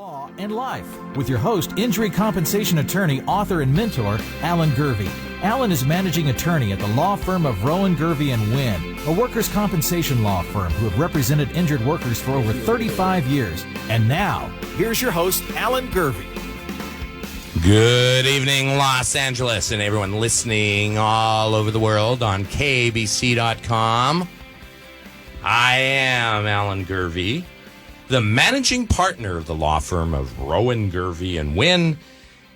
Law and Life with your host, injury compensation attorney, author, and mentor, Alan Gurvey. Alan is managing attorney at the law firm of Rowan, Gurvey & Wynn, a workers' compensation law firm who have represented injured workers for over 35 years. And now, here's your host, Alan Gurvey. Good evening, Los Angeles, and everyone listening all over the world on KBC.com. I am Alan Gurvey, the managing partner of the law firm of Rowan, Gurvey & Wynn.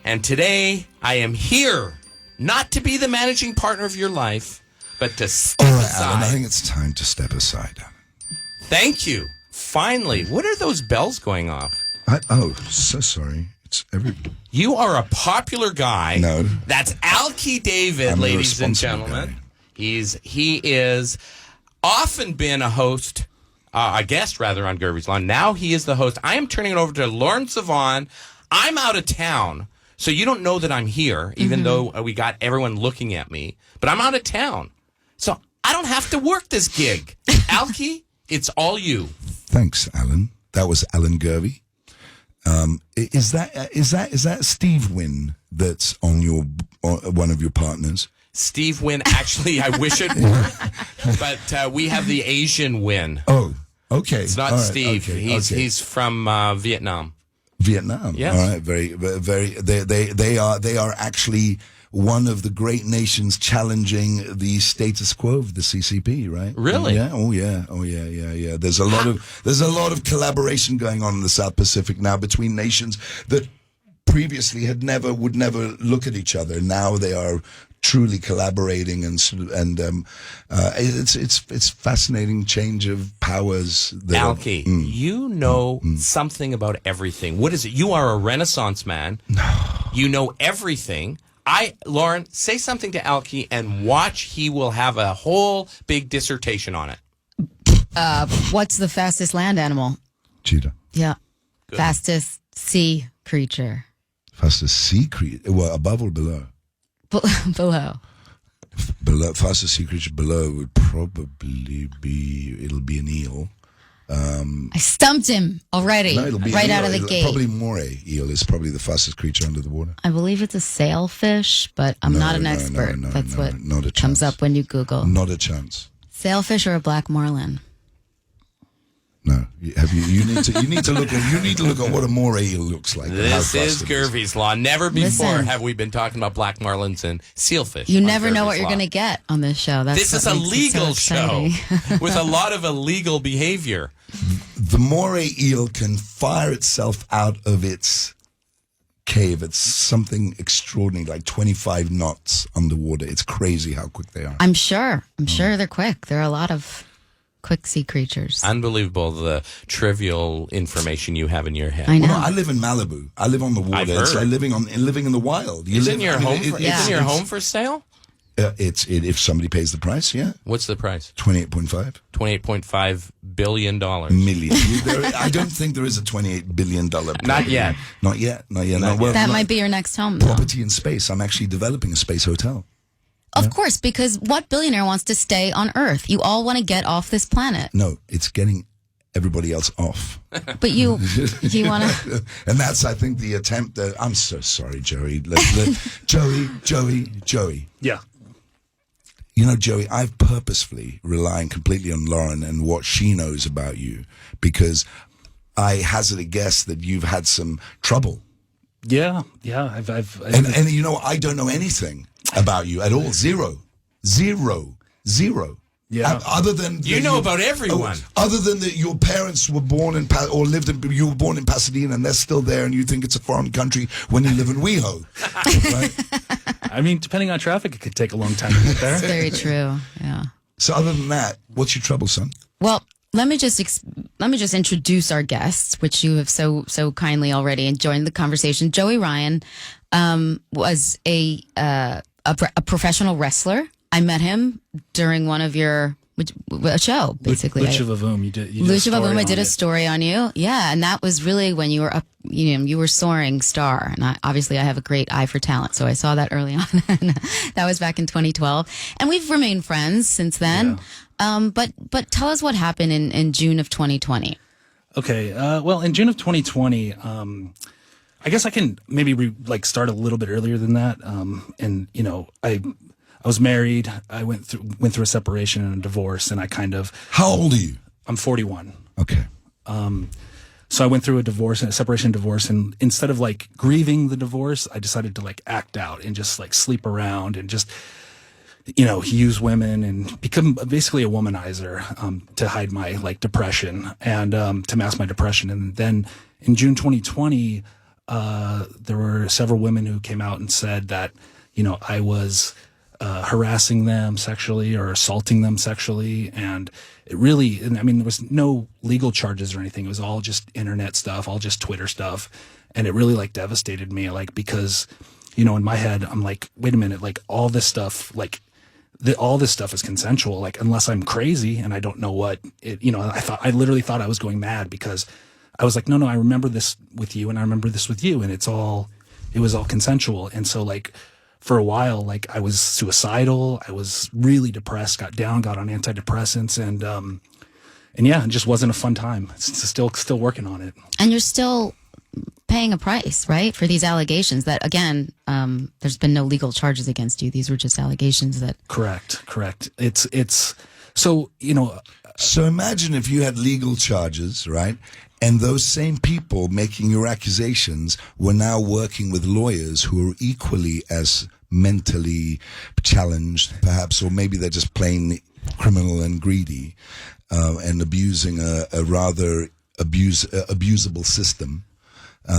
And today, I am here not to be the managing partner of your life, but to step aside. Alan, I think it's time to step aside. Thank you. Finally. What are those bells going off? So sorry. It's You are a popular guy. No. That's Alki David, ladies and gentlemen. Guy. He is often been a host, a guest rather, on Gurvey's Law. Now he is the host. I am turning it over to Lauren Savon. I'm out of town, so you don't know that I'm here, even though we got everyone looking at me. But I'm out of town, so I don't have to work this gig. Alki, it's all you. Thanks, Alan. That was Alan Gurvey. Is that Steve Wynn that's on your one of your partners? Steve Wynn, actually, I wish it were, but we have the Asian Wynn. Oh, okay. It's not right, Steve. okay, He's from Vietnam. Vietnam. Yes. All right. Very. They are actually one of the great nations challenging the status quo of the CCP, right? Really? Yeah. Oh yeah. There's a lot of collaboration going on in the South Pacific now between nations that previously would never look at each other. Now they are truly collaborating, and it's fascinating change of powers. Alki, you know something about everything. What is it? You are a Renaissance man. No. You know everything. Lauren, say something to Alki and watch. He will have a whole big dissertation on it. What's the fastest land animal? Cheetah. Yeah. Good. Fastest sea creature. Fastest sea creature? Well, above or below? Below. Fastest sea creature below would probably it'll be an eel. I stumped him already. No, it'll be right out of the gate. Probably moray eel is probably the fastest creature under the water. I believe it's a sailfish, but I'm not an expert. That's what comes up when you Google. Not a chance. Sailfish or a black marlin? No, you need to look at what a moray eel looks like. This is Gurvey's Law. Never before have we been talking about black marlins and sealfish. You never know what you're going to get on this show. This is a legal show with a lot of illegal behavior. The moray eel can fire itself out of its cave. It's something extraordinary, like 25 knots underwater. It's crazy how quick they are. I'm sure they're quick. There are a lot of quick sea creatures. Unbelievable, the trivial information you have in your head. I know. Well, no, I live in Malibu. I live on the water. It's like living in the wild. Isn't your home for sale? If somebody pays the price, yeah. What's the price? $28.5. $28.5 billion. Million. I don't think there is a $28 billion. Not yet. Not yet. That might be your next home. Property in space. I'm actually developing a space hotel. Of course, because what billionaire wants to stay on Earth? You all want to get off this planet. No, it's getting everybody else off. But you want to... And that's, I think, the attempt. I'm so sorry, Joey. Joey. Yeah. You know, Joey, I've purposefully relying completely on Lauren and what she knows about you, because I hazard a guess that you've had some trouble. Yeah. And you know, I don't know anything about you at all. Zero. Yeah. Other than you know about everyone. Other than that, your parents were born in you were born in Pasadena, and they're still there, and you think it's a foreign country when you live in WeHo. Right? I mean, depending on traffic, it could take a long time to get there. That's very true. Yeah. So, other than that, what's your trouble, son? Well, let me just introduce our guests, which you have so kindly already enjoyed the conversation. Joey Ryan was a professional wrestler. I met him during one of your a show, basically. Lucha Vavoom. You did Lucha Vavoom. I did a story on you. Yeah, and that was really when you were up. You were soaring star, and obviously I have a great eye for talent, so I saw that early on. That was back in 2012, and we've remained friends since then. Yeah. But tell us what happened in June of 2020. Okay. Well, in June of 2020, I guess I can maybe start a little bit earlier than that. And I was married. I went through a separation and a divorce, and I kind of. How old are you? I'm 41. Okay. So I went through a separation and divorce, and instead of like grieving the divorce, I decided to like act out and just like sleep around and just, use women and become basically a womanizer, to hide my like depression and, to mask my depression. And then in June 2020, there were several women who came out and said that, I was, harassing them sexually or assaulting them sexually. And it really, there was no legal charges or anything. It was all just internet stuff, all just Twitter stuff. And it really like devastated me, like, because, in my head, I'm like, wait a minute, like all this stuff, like all this stuff is consensual, like, unless I'm crazy and I don't know what it, I literally thought I was going mad because I was like, no, I remember this with you and I remember this with you. And it was all consensual. And so like, for a while, like I was suicidal. I was really depressed, got on antidepressants, and yeah, it just wasn't a fun time. It's still working on it. And you're still paying a price, right, for these allegations that, again, there's been no legal charges against you. These were just allegations that. Correct. It's so, So imagine if you had legal charges, right? And those same people making your accusations were now working with lawyers who are equally as mentally challenged, perhaps, or maybe they're just plain criminal and greedy, and abusing a rather abusable system.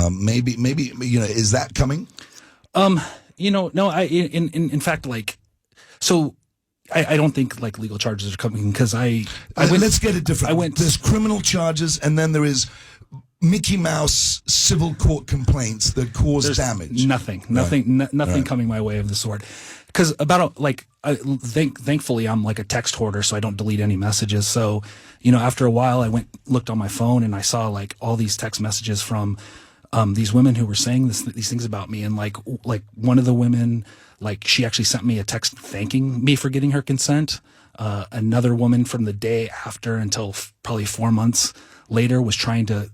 Maybe, is that coming? No, in fact, like, so I don't think like legal charges are coming because let's get it different. There's criminal charges, and then there is Mickey Mouse civil court complaints that cause damage. Nothing coming my way of the sort. Because thankfully I'm like a text hoarder, so I don't delete any messages. So, after a while, I looked on my phone and I saw like all these text messages from these women who were saying these things about me, and like one of the women. Like, she actually sent me a text thanking me for getting her consent. Another woman from the day after until probably 4 months later was trying to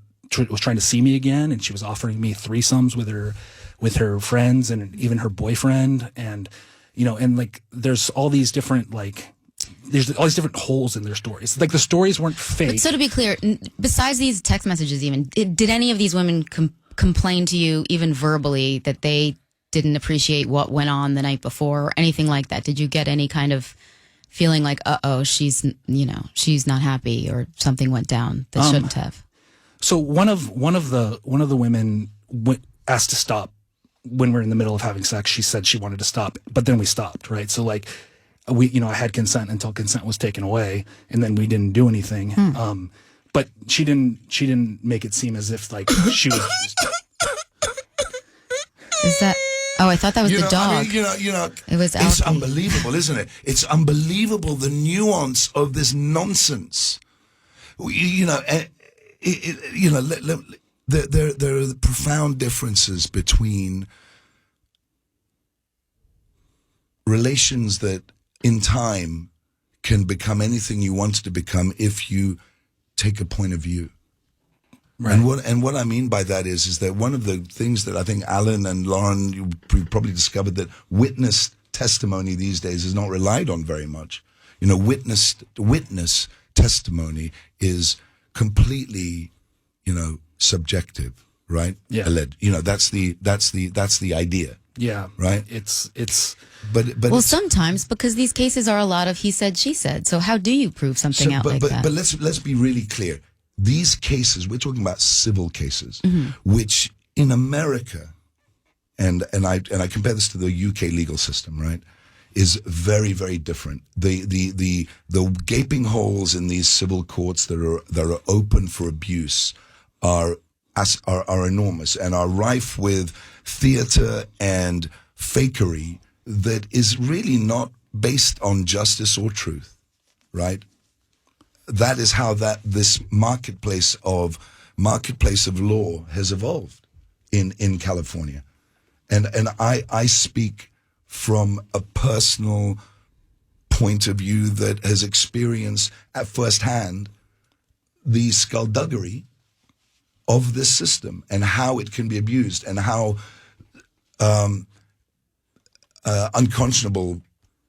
see me again, and she was offering me threesomes with her friends and even her boyfriend. And and like there's all these different holes in their stories. Like the stories weren't fake. But so to be clear, besides these text messages, even did any of these women complain to you even verbally that they didn't appreciate what went on the night before or anything like that? Did you get any kind of feeling like, she's not happy or something went down that shouldn't have? So one of the women asked to stop when we're in the middle of having sex. She said she wanted to stop, but then we stopped, right? So like I had consent until consent was taken away, and then we didn't do anything. But she didn't make it seem as if like she was. Is that? Oh, I thought that was the dog. It was Alki. It's unbelievable, isn't it? It's unbelievable, the nuance of this nonsense. There are profound differences between relations that in time can become anything you want to become if you take a point of view. Right. And what I mean by that is that one of the things that I think Alan and Lauren, you probably discovered that witness testimony these days is not relied on very much. Witness testimony is completely, subjective, right? Yeah. That's the idea. Yeah. Right. But sometimes because these cases are a lot of he said, she said. So how do you prove something like that? But let's be really clear. These cases, we're talking about civil cases, which in America, and I compare this to the UK legal system, right, is very, very different. The gaping holes in these civil courts that are open for abuse are enormous and are rife with theater and fakery that is really not based on justice or truth, right? That is how this marketplace of law has evolved in California. And I speak from a personal point of view, that has experienced at first hand the skullduggery of this system and how it can be abused and how unconscionable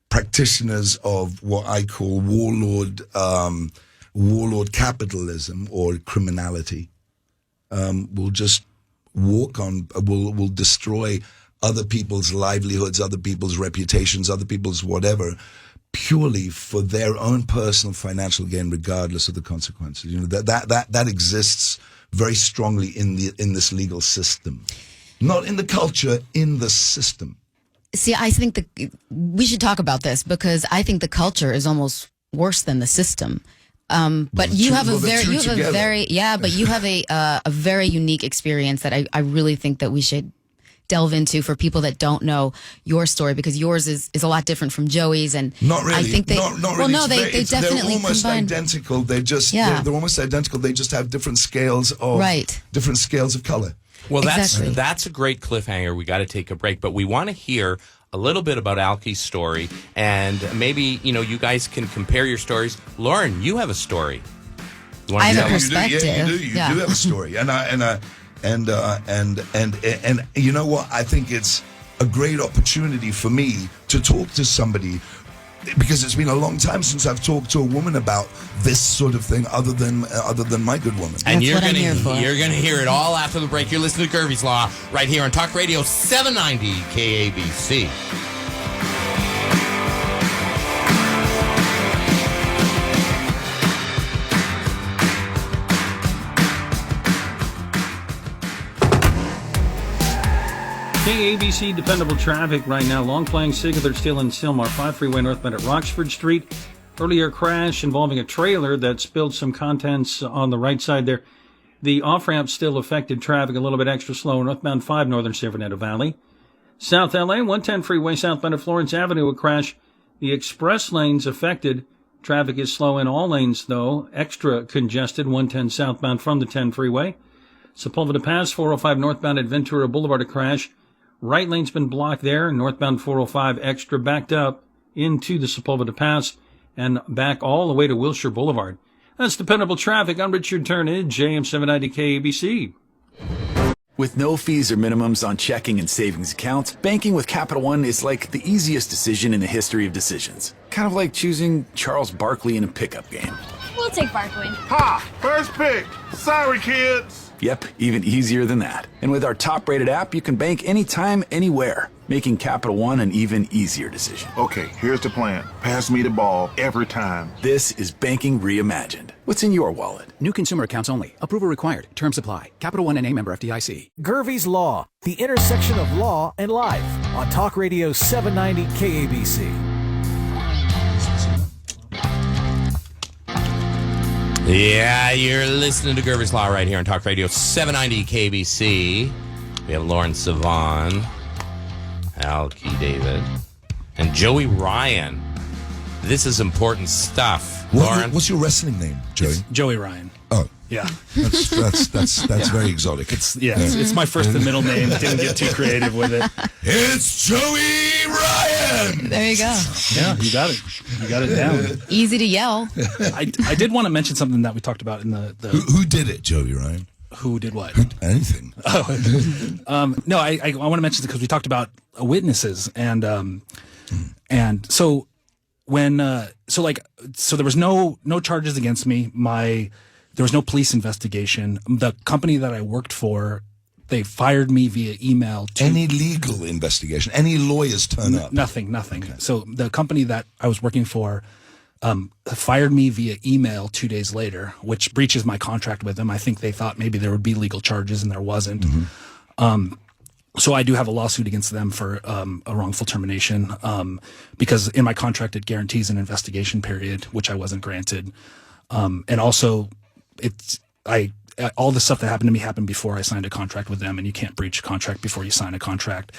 practitioners of what I call warlord capitalism or criminality will just will destroy other people's livelihoods, other people's reputations, other people's whatever, purely for their own personal financial gain, regardless of the consequences. You know, that exists very strongly in this legal system, not in the culture, in the system. See, I think we should talk about this because I think the culture is almost worse than the system. But you have a very unique experience that I really think that we should delve into for people that don't know your story, because yours is a lot different from Joey's, and not really. I think they not well really. no they definitely they're almost combined. identical. They're almost identical. They just have different scales of color. Well, Exactly. that's a great cliffhanger. We got to take a break, but we want to hear a little bit about Alki's story, and maybe you guys can compare your stories. Lauren, you have a story. I have a perspective. You do have a story, and you know what? I think it's a great opportunity for me to talk to somebody, because it's been a long time since I've talked to a woman about this sort of thing, other than my good woman. And That's you're what I'm here for. You're gonna hear it all after the break. You're listening to Gurvey's Law right here on Talk Radio 790 KABC. KABC dependable traffic right now. Long playing Sigurd still in Sylmar 5 freeway northbound at Roxford Street. Earlier crash involving a trailer that spilled some contents on the right side there. The off-ramp still affected traffic a little bit extra slow northbound 5 northern San Fernando Valley. South LA 110 freeway southbound of Florence Avenue, a crash. The express lanes affected. Traffic is slow in all lanes though. Extra congested 110 southbound from the 10 freeway. Sepulveda Pass 405 northbound at Ventura Boulevard, a crash. Right lane's been blocked there. Northbound 405 extra backed up into the Sepulveda Pass and back all the way to Wilshire Boulevard. That's dependable traffic. I'm Richard Turnage, AM 790 KABC. With no fees or minimums on checking and savings accounts, banking with Capital One is like the easiest decision in the history of decisions. Kind of like choosing Charles Barkley in a pickup game. We'll take Barkley. Ha! First pick. Sorry, kids. Yep, even easier than that. And with our top-rated app, you can bank anytime, anywhere, making Capital One an even easier decision. Okay, here's the plan. Pass me the ball every time. This is banking reimagined. What's in your wallet? New consumer accounts only. Approval required. Terms apply. Capital One N.A. member FDIC. Gurvey's Law, the intersection of law and life, on Talk Radio 790 KABC. Yeah, you're listening to Gurvey's Law right here on Talk Radio 790 KBC. We have Lauren Sivan, Alki David, and Joey Ryan. This is important stuff. Lauren, What's your wrestling name, Joey? It's Joey Ryan. Oh, Yeah. that's very exotic. It's my first and middle name. Didn't get too creative with it. It's Joey Ryan. There you go. Yeah, you got it. You got it down. Easy to yell. I did want to mention something that we talked about in the Who did it, Joey Ryan? who did what? Anything. No, I want to mention it because we talked about witnesses and so when so there was no charges against me. There was no police investigation. The company that I worked for, they fired me via email. Any legal investigation? Any lawyers turn up? Nothing. Okay. So the company that I was working for fired me via email 2 days later, which breaches my contract with them. I think they thought maybe there would be legal charges and there wasn't. Mm-hmm. So I do have a lawsuit against them for a wrongful termination because in my contract it guarantees an investigation period, which I wasn't granted. And also all the stuff that happened to me happened before I signed a contract with them, and you can't breach a contract before you sign a contract.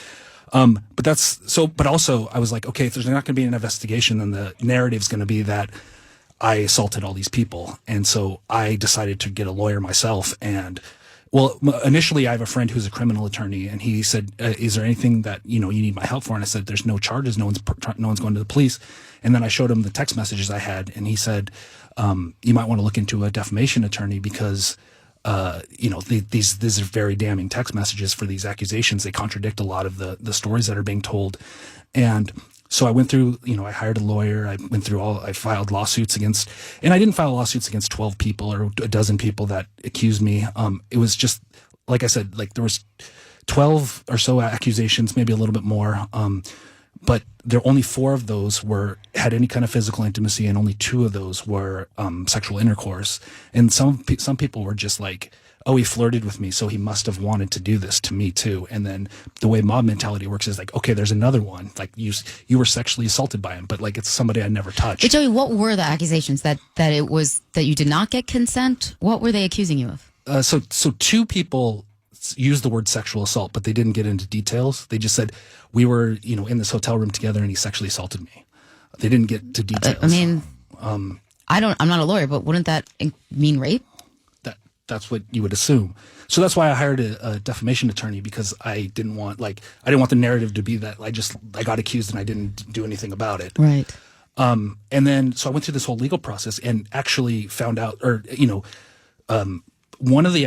But also I was like, okay, if there's not going to be an investigation, then the narrative's going to be that I assaulted all these people. And so I decided to get a lawyer myself. And well, initially I have a friend who's a criminal attorney, and he said, is there anything that, you need my help for? And I said, there's no charges. No one's going to the police. And then I showed him the text messages I had, and he said, you might want to look into a defamation attorney because these are very damning text messages for these accusations. They contradict a lot of the stories that are being told. And so I went through, I hired a lawyer. I filed lawsuits against, and I didn't file lawsuits against 12 people or a dozen people that accused me. It was just, like I said, like there was 12 or so accusations, maybe a little bit more. But there only 4 of those had any kind of physical intimacy, and only 2 of those were sexual intercourse. And some people were just like, oh, he flirted with me, so he must have wanted to do this to me too. And then the way mob mentality works is like, okay, there's another one. Like you were sexually assaulted by him, but like it's somebody I never touched. But Joey, what were the accusations that you did not get consent? What were they accusing you of? So 2 people used the word sexual assault, but they didn't get into details. They just said we were, in this hotel room together and he sexually assaulted me. They didn't get to details. I mean, I'm not a lawyer, but wouldn't that mean rape? That's what you would assume. So that's why I hired a defamation attorney, because I didn't want the narrative to be that I got accused and I didn't do anything about it. Right. And then, so I went through this whole legal process and actually found out, one of the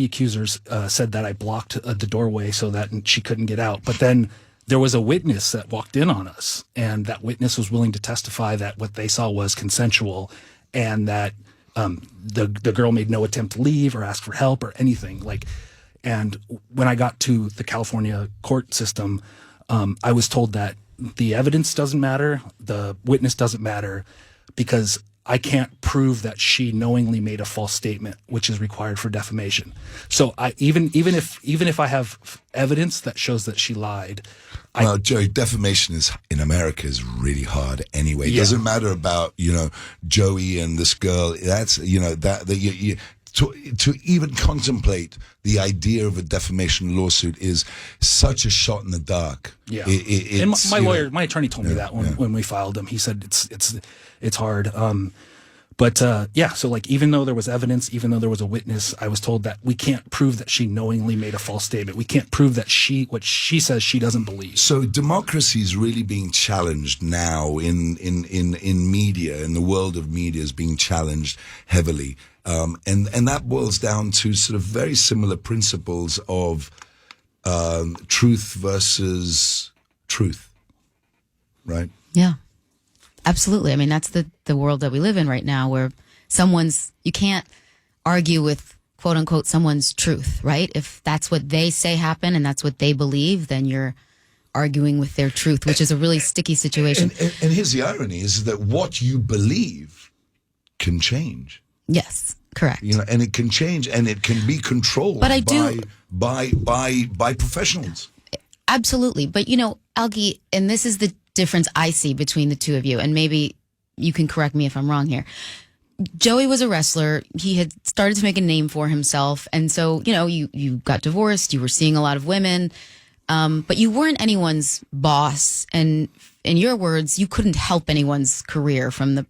accusers said that I blocked the doorway so that she couldn't get out. But then there was a witness that walked in on us, and that witness was willing to testify that what they saw was consensual, and that the girl made no attempt to leave or ask for help or anything. And when I got to the California court system, I was told that the evidence doesn't matter, the witness doesn't matter, because I can't prove that she knowingly made a false statement, which is required for defamation. So even if I have evidence that shows that she lied. Well, Joey, defamation in America is really hard anyway. It doesn't matter about, Joey and this girl. That's, to even contemplate the idea of a defamation lawsuit is such a shot in the dark. Yeah. And my attorney told me that when we filed them. He said it's hard. So even though there was evidence, even though there was a witness, I was told that we can't prove that she knowingly made a false statement. We can't prove that what she says she doesn't believe. So democracy is really being challenged now in media, in the world of media is being challenged heavily. And that boils down to sort of very similar principles of truth versus truth, right? Yeah. Absolutely. I mean, that's the world that we live in right now, where you can't argue with, quote unquote, someone's truth, right? If that's what they say happened and that's what they believe, then you're arguing with their truth, which is a really sticky situation. And here's the irony is that what you believe can change. Yes, correct. And it can change and it can be controlled by professionals. Absolutely. But, Alki, and this is the difference I see between the two of you, and maybe you can correct me if I'm wrong here. Joey was a wrestler. He had started to make a name for himself. And so, you got divorced. You were seeing a lot of women, but you weren't anyone's boss. And in your words, you couldn't help anyone's career from the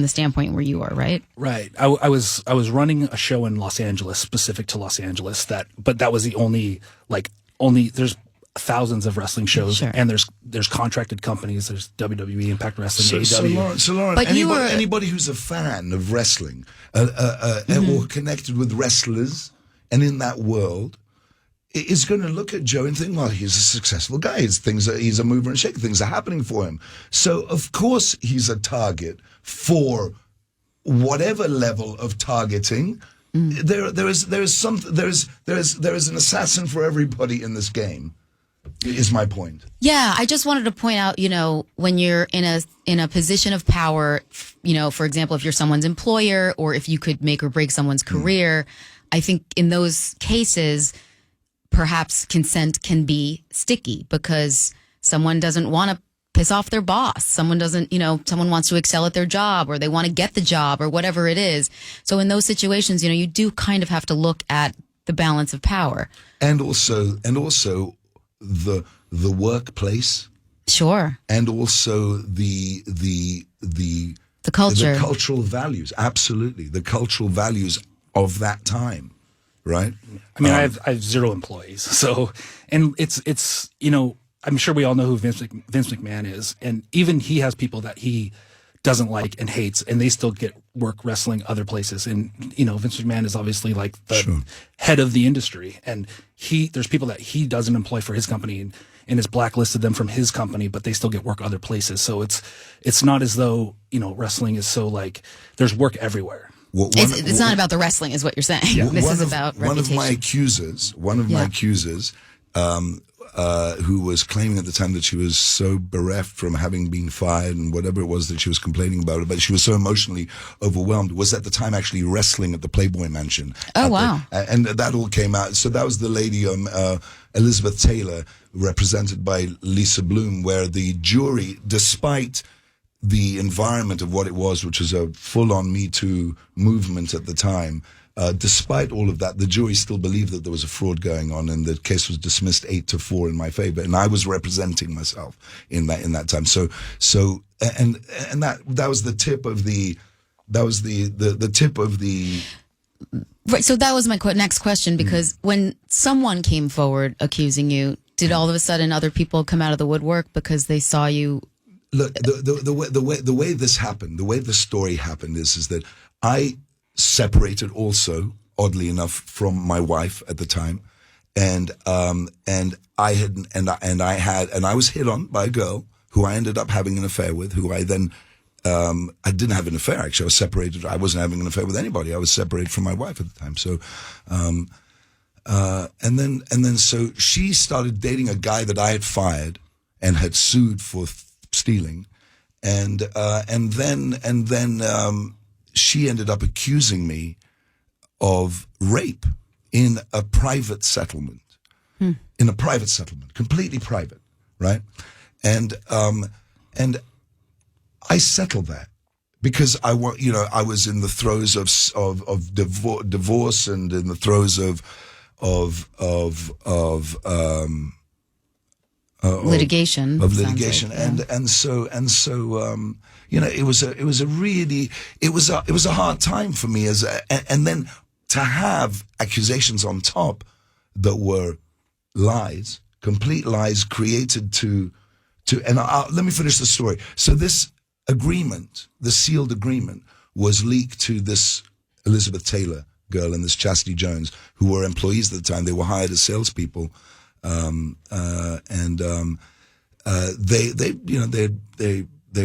standpoint where you are, right? Right. I was running a show in Los Angeles, specific to Los Angeles, but that was the only there's thousands of wrestling shows, sure. And there's contracted companies. There's WWE, Impact Wrestling, AEW. So Lauren, anybody who's a fan of wrestling or connected with wrestlers and in that world is going to look at Joe and think, well, he's a successful guy. He's a mover and shaker. Things are happening for him. So of course he's a target for whatever level of targeting. There is an assassin for everybody in this game. Is my point. Yeah, I just wanted to point out, when you're in a position of power, for example, if you're someone's employer or if you could make or break someone's career, I think in those cases, perhaps consent can be sticky because someone doesn't want to piss off their boss. Someone doesn't, someone wants to excel at their job or they want to get the job or whatever it is. So in those situations, you do kind of have to look at the balance of power. And also the workplace, sure, and also the culture, the cultural values, absolutely, the cultural values of that time, right? I mean, I have 0 employees, so and it's I'm sure we all know who Vince McMahon is, and even he has people that he doesn't like and hates, and they still get work wrestling other places. And, Vince McMahon is obviously like the head of the industry. And there's people that he doesn't employ for his company and has blacklisted them from his company, but they still get work other places. So it's not as though, wrestling is so like, there's work evereverywhere. It's not about the wrestling, is what you're saying. Yeah. This is about reputation. One of my accusers, who was claiming at the time that she was so bereft from having been fired and whatever it was that she was complaining about, but she was so emotionally overwhelmed, was at the time actually wrestling at the Playboy Mansion. Oh, wow. And that all came out. So that was the lady, Elizabeth Taylor, represented by Lisa Bloom, where the jury, despite the environment of what it was, which was a full-on Me Too movement at the time, despite all of that, the jury still believed that there was a fraud going on, and the case was dismissed 8-4 in my favor. And I was representing myself in that time. So that was the tip of the tip of the. Right. So that was my next question, because when someone came forward accusing you, did all of a sudden other people come out of the woodwork because they saw you? Look, the way this happened, the way the story happened is that I separated also, oddly enough, from my wife at the time, and I was hit on by a girl who I ended up having an affair with, who I then I didn't have an affair, actually. I was separated. I wasn't having an affair with anybody. I was separated from my wife at the time. So and then so she started dating a guy that I had fired and had sued for stealing, and then she ended up accusing me of rape in a private settlement. In a private settlement, completely private, right? And I settled that because I was in the throes of divorce and in the throes of litigation. Of litigation, like, and so it was a hard time for me and then to have accusations on top that were lies, complete lies created to and let me finish the story. So this agreement, the sealed agreement, was leaked to this Elizabeth Taylor girl and this Chastity Jones, who were employees at the time. They were hired as salespeople. They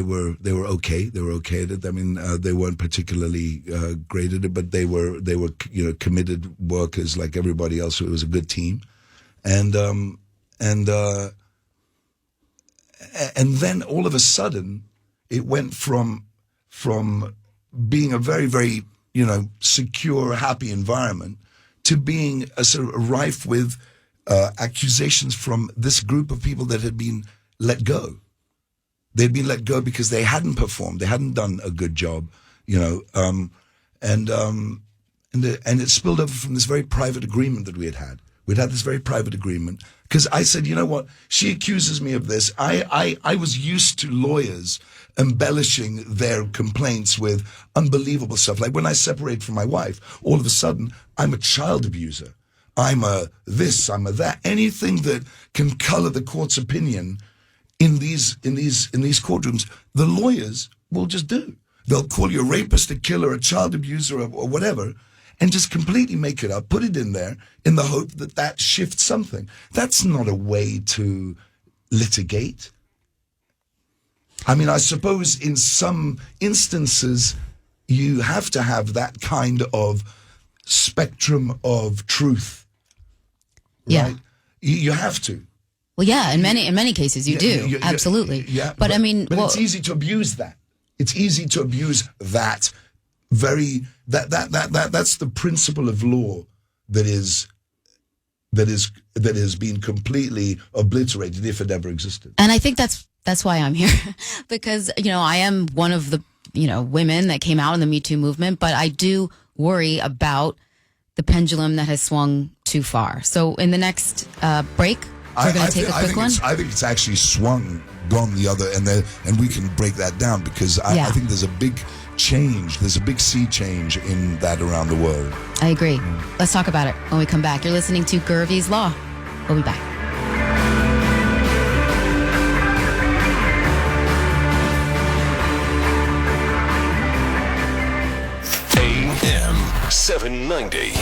were okay. They were okay at it. I mean, they weren't particularly great at it, but they were committed workers like everybody else. So it was a good team, and then all of a sudden, it went from being a very, very secure, happy environment to being a sort of rife with accusations from this group of people that had been let go. They'd been let go because they hadn't performed, they hadn't done a good job, and it spilled over from this very private agreement that we had had. We'd had this very private agreement because I said, you know what? She accuses me of this. I was used to lawyers embellishing their complaints with unbelievable stuff. Like when I separated from my wife, all of a sudden I'm a child abuser. I'm a this, I'm a that. Anything that can color the court's opinion in these courtrooms, the lawyers will just do. They'll call you a rapist, a killer, a child abuser, or whatever, and just completely make it up, put it in there in the hope that shifts something. That's not a way to litigate. I mean, I suppose in some instances you have to have that kind of spectrum of truth. Yeah. Right? You have to. Well, yeah, in many cases you do. Absolutely. Yeah. But I mean, it's easy to abuse that. It's easy to abuse that. That's the principle of law that has been completely obliterated, if it ever existed. And I think that's why I'm here, because I am one of the women that came out in the Me Too movement, but I do worry about the pendulum that has swung too far. So in the next break, we're going to take a quick one. I think it's actually gone the other, and we can break that down because I think there's a big change. There's a big sea change in that around the world. I agree. Let's talk about it when we come back. You're listening to Gurvey's Law. We'll be back. 790.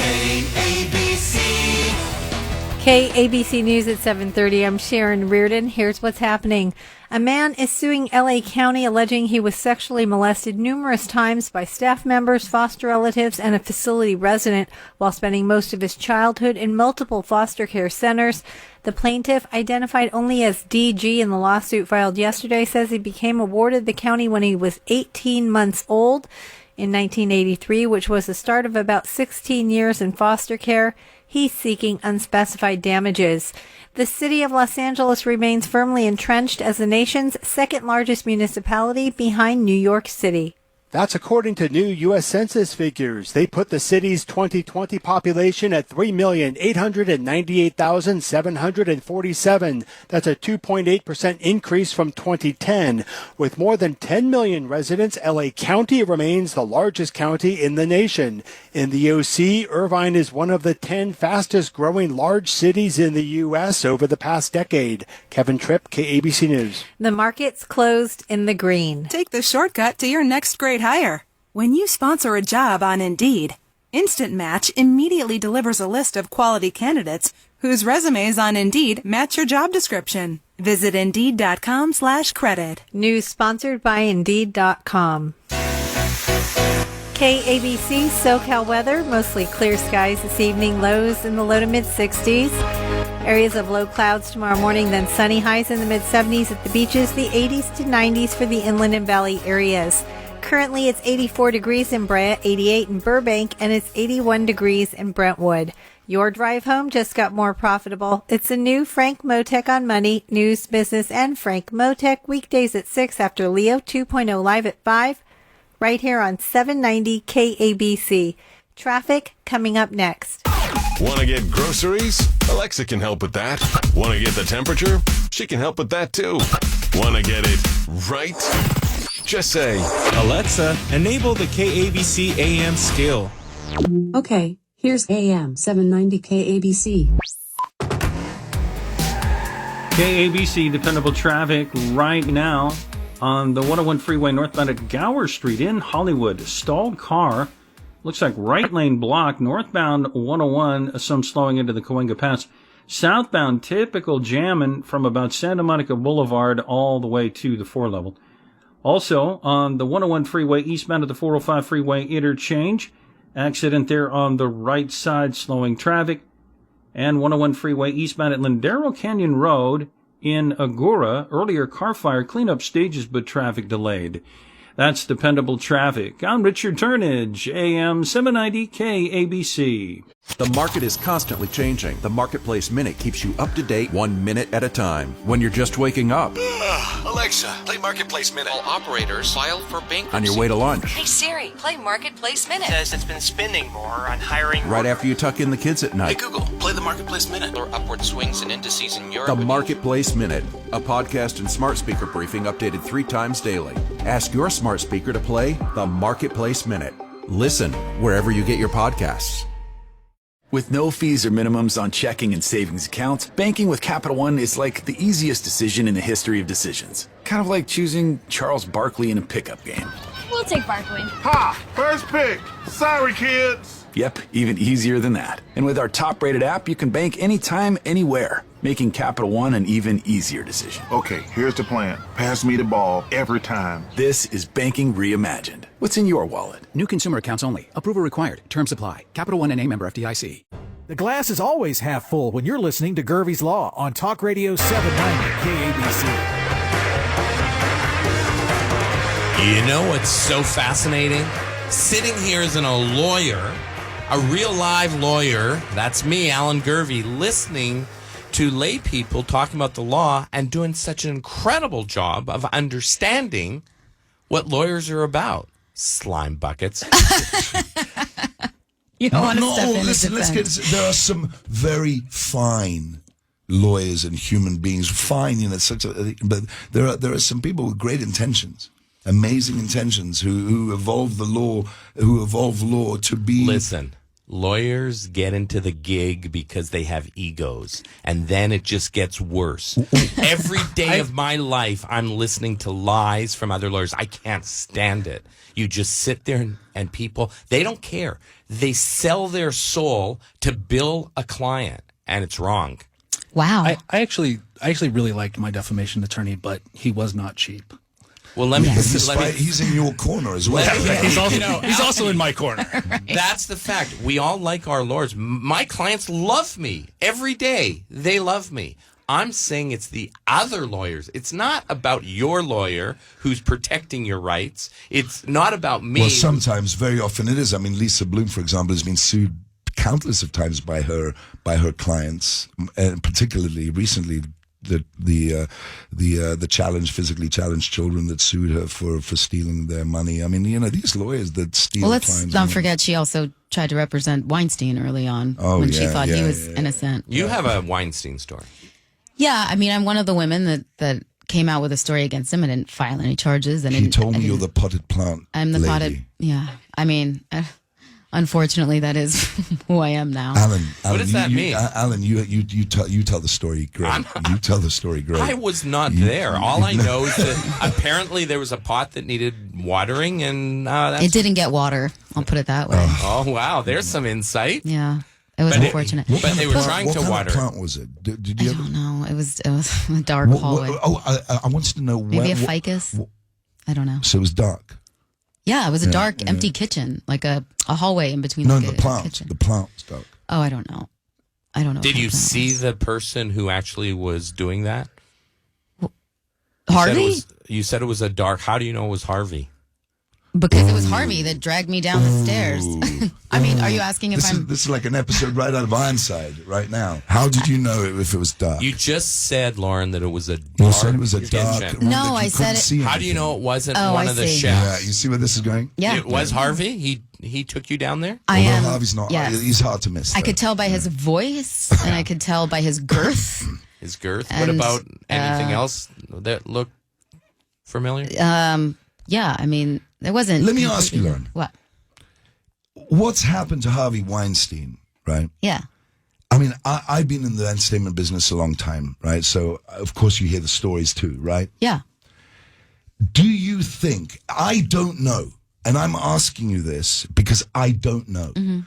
KABC News at 7:30. I'm Sharon Reardon. Here's what's happening. A man is suing LA County alleging he was sexually molested numerous times by staff members, foster relatives, and a facility resident while spending most of his childhood in multiple foster care centers. The plaintiff, identified only as DG in the lawsuit filed yesterday, says he became awarded the county when he was 18 months old in 1983, which was the start of about 16 years in foster care. He's seeking unspecified damages. The city of Los Angeles remains firmly entrenched as the nation's second largest municipality behind New York City. That's according to new U.S. Census figures. They put the city's 2020 population at 3,898,747. That's a 2.8% increase from 2010. With more than 10 million residents, L.A. County remains the largest county in the nation. In the OC, Irvine is one of the 10 fastest growing large cities in the U.S. over the past decade. Kevin Tripp, KABC News. The market's closed in the green. Take the shortcut to your next grade hire. When you sponsor a job on Indeed, Instant Match immediately delivers a list of quality candidates whose resumes on Indeed match your job description. Visit Indeed.com/credit. News sponsored by Indeed.com. KABC SoCal weather, mostly clear skies this evening, lows in the low to mid-60s. Areas of low clouds tomorrow morning, then sunny, highs in the mid-70s at the beaches, the 80s to 90s for the inland and valley areas. Currently, it's 84 degrees in Brea, 88 in Burbank, and it's 81 degrees in Brentwood. Your drive home just got more profitable. It's a new Frank Motek on Money, News, Business, and Frank Motek, weekdays at 6 after Leo 2.0 live at 5, right here on 790 KABC. Traffic coming up next. Want to get groceries? Alexa can help with that. Want to get the temperature? She can help with that too. Want to get it right? Just say, Alexa, enable the KABC AM skill. Okay, here's AM 790 KABC. KABC dependable traffic right now on the 101 freeway northbound at Gower Street in Hollywood. Stalled car. Looks like right lane blocked. Northbound 101, some slowing into the Cahuenga Pass. Southbound, typical jamming from about Santa Monica Boulevard all the way to the 4 level. Also, on the 101 freeway eastbound at the 405 freeway interchange, accident there on the right side, slowing traffic. And 101 freeway eastbound at Lindero Canyon Road in Agoura, earlier car fire, cleanup stages but traffic delayed. That's dependable traffic. I'm Richard Turnage, AM 790 KABC. The market is constantly changing. The Marketplace Minute keeps you up to date 1 minute at a time. When you're just waking up. Alexa, play Marketplace Minute. All operators filed for bankruptcy. On your way to lunch. Hey Siri, play Marketplace Minute. Says it's been spending more on hiring. Right after you tuck in the kids at night. Hey Google, play the Marketplace Minute. Or upward swings and indices in Europe. The Marketplace Minute, a podcast and smart speaker briefing updated 3 times daily. Ask your smart speaker to play the Marketplace Minute. Listen wherever you get your podcasts. With no fees or minimums on checking and savings accounts, banking with Capital One is like the easiest decision in the history of decisions. Kind of like choosing Charles Barkley in a pickup game. We'll take Barkley. Ha! First pick. Sorry, kids. Yep, even easier than that. And with our top-rated app, you can bank anytime, anywhere, making Capital One an even easier decision. Okay, here's the plan. Pass me the ball every time. This is banking reimagined. What's in your wallet? New consumer accounts only. Approval required. Terms apply. Capital One N.A. member FDIC. The glass is always half full when you're listening to Gurvey's Law on Talk Radio 790 KABC. You know what's so fascinating? Sitting here as a lawyer, a real live lawyer, that's me, Alan Gurvey, listening to lay people talking about the law and doing such an incredible job of understanding what lawyers are about. Slime buckets. You don't want to step in listen, there are some very fine lawyers and human beings. Fine, but there are some people with great intentions, amazing intentions, who evolve the law, to be. Listen, lawyers get into the gig because they have egos, and then it just gets worse. Every day of my life, I'm listening to lies from other lawyers. I can't stand it. You just sit there and people, they don't care. They sell their soul to bill a client, and it's wrong. Wow. I actually really liked my defamation attorney, but he was not cheap. Well, let me. He's in your corner as well. He's also in my corner. That's the fact. We all like our lawyers. My clients love me every day. They love me. I'm saying it's the other lawyers. It's not about your lawyer who's protecting your rights. It's not about me. Well, sometimes, very often it is. I mean, Lisa Bloom, for example, has been sued countless of times by her clients, and particularly recently. The physically challenged children that sued her for stealing their money. I mean, these lawyers that steal. Well, let's clients' not money. forget she also tried to represent Weinstein early on when she thought he was innocent. You have a Weinstein story. Yeah, I mean, I'm one of the women that came out with a story against him and didn't file any charges. And he told me you're the potted plant. I'm the lady. potted. Yeah, I mean. Unfortunately, that is who I am now. Alan, what does that mean? Alan, you tell the story great. You tell the story great. I was not there. All I know is that apparently there was a pot that needed watering, and it didn't get water. I'll put it that way. Oh wow, there's some insight. Yeah, it was unfortunate. But they were trying to water. What kind of plant was it? Did you I don't know. It was a dark hallway. I wanted to know. Maybe a ficus. I don't know. So it was dark. Yeah, it was a dark, empty kitchen, like a hallway in between. No, the plant. kitchen. The plant was dark. Oh, I don't know. Did you see the person who actually was doing that? Harvey? You said it was a dark. How do you know it was Harvey? Because it was Harvey that dragged me down the stairs. I mean, are you asking if This is like an episode right out of Ironside right now. How did you know if it was dark? You just said, Lauren, that it was a dark. You said it was a dark. kitchen. No, I said it. How do you know it wasn't Oh, one I of the see. chefs? Yeah, you see where this is going? Yeah. It was Harvey? He took you down there? I am. Harvey's not. Yes. He's hard to miss. I could tell by his voice, and I could tell by his girth. His girth? And, what about anything else that looked familiar? Yeah, I mean, there wasn't. Let me ask you, Lauren. What? What's happened to Harvey Weinstein, right? Yeah. I mean, I've been in the entertainment business a long time, right? So, of course, you hear the stories too, right? Yeah. Do you think, I don't know, and I'm asking you this because I don't know. Mm-hmm.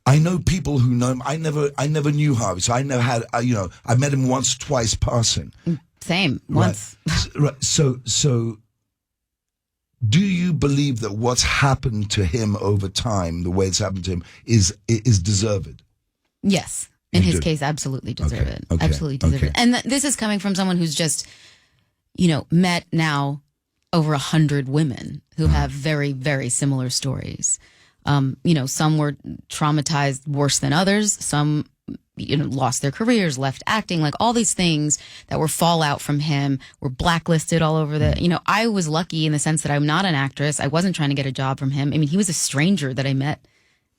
I know people who know him. I never knew Harvey, so I never had, I met him once, twice passing. Same, once. Right. So, do you believe that what's happened to him over time, the way it's happened to him, is deserved? Yes. In You his do? case, absolutely deserve it. Okay. Absolutely deserve it. And this is coming from someone who's just, met now over 100 women who have very, very similar stories. Some were traumatized worse than others. Some, lost their careers, left acting, like all these things that were fallout from him, were blacklisted all over the, I was lucky in the sense that I'm not an actress. I wasn't trying to get a job from him. I mean, he was a stranger that I met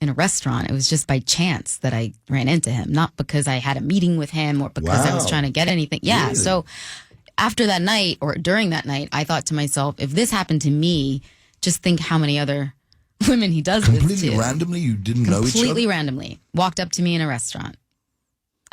in a restaurant. It was just by chance that I ran into him, not because I had a meeting with him or because I was trying to get anything. Yeah. Really? So after that night or during that night, I thought to myself, if this happened to me, just think how many other women he does this to. Completely randomly? You didn't know each other? Completely randomly. Walked up to me in a restaurant.